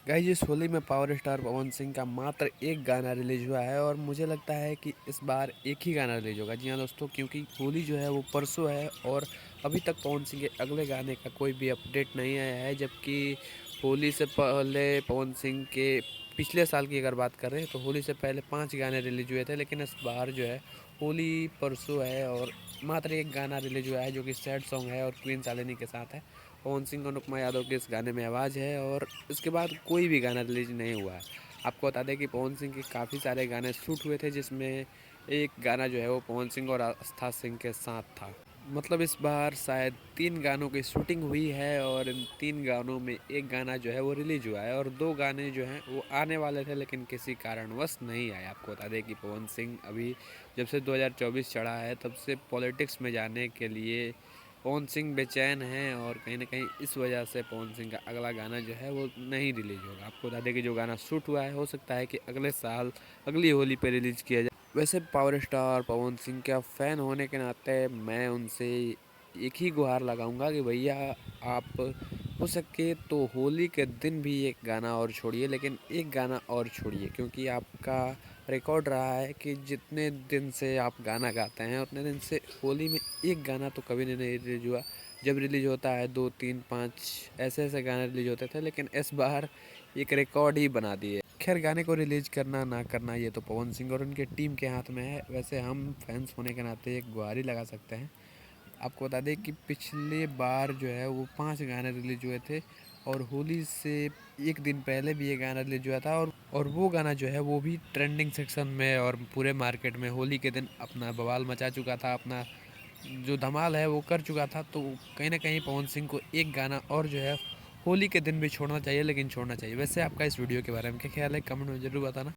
Guys इस होली में power star Pawan Singh का मात्र एक गाना रिलीज हुआ है और मुझे लगता है कि इस बार एक ही गाना रिलीज होगा। जी हाँ दोस्तों, क्योंकि होली जो है वो परसों है और अभी तक पवन सिंह के अगले गाने का कोई भी अपडेट नहीं आया है। जबकि होली से पहले पवन सिंह के पिछले साल की अगर बात करें तो होली से पहले 5 गाने रिलीज हुए थे, लेकिन इस बार जो है होली परसों है और मात्र एक गाना रिलीज हुआ है जो कि सैड सॉन्ग है और क्वीन शालिनी के साथ है। पवन सिंह और अनुपमा यादव के इस गाने में आवाज़ है और इसके बाद कोई भी गाना रिलीज नहीं हुआ है। आपको बता दें कि पवन सिंह के काफ़ी सारे गाने शूट हुए थे, जिसमें एक गाना जो है वो पवन सिंह और आस्था सिंह के साथ था। मतलब इस बार शायद 3 गानों की शूटिंग हुई है और इन 3 गानों में एक गाना जो है वो रिलीज हुआ है और 2 गाने जो हैं वो आने वाले थे, लेकिन किसी कारणवश नहीं आए। आपको बता दें कि पवन सिंह अभी जब से 2024 चढ़ा है तब से पॉलिटिक्स में जाने के लिए पवन सिंह बेचैन हैं और कहीं न कहीं इस वजह से पवन सिंह का अगला गाना जो है वो नहीं रिलीज़ होगा। आपको बता दें कि जो गाना शूट हुआ है हो सकता है कि अगले साल अगली होली पे रिलीज़ किया जाए। वैसे पावर स्टार पवन सिंह का फ़ैन होने के नाते मैं उनसे एक ही गुहार लगाऊंगा कि भैया आप हो सके तो होली के दिन भी एक गाना और छोड़िए, लेकिन एक गाना और छोड़िए, क्योंकि आपका रिकॉर्ड रहा है कि जितने दिन से आप गाना गाते हैं उतने दिन से होली में एक गाना तो कभी नहीं रिलीज हुआ। जब रिलीज होता है 2 3 5 ऐसे ऐसे गाने रिलीज होते थे, लेकिन इस बार एक रिकॉर्ड ही बना दिए। खैर गाने को रिलीज करना ना करना ये तो पवन सिंह और उनके टीम के हाथ में है। वैसे हम फैंस होने के नाते एक गुहारी लगा सकते हैं। आपको बता दें कि पिछले बार जो है वो 5 गाने रिलीज हुए थे और होली से एक दिन पहले भी ये गाना रिलीज हुआ था और वो गाना जो है वो भी ट्रेंडिंग सेक्शन में और पूरे मार्केट में होली के दिन अपना बवाल मचा चुका था, अपना जो धमाल है वो कर चुका था। तो कहीं ना कहीं पवन सिंह को एक गाना और जो है होली के दिन भी छोड़ना चाहिए, लेकिन छोड़ना चाहिए। वैसे आपका इस वीडियो के बारे में क्या ख्याल है, कमेंट में ज़रूर बताना।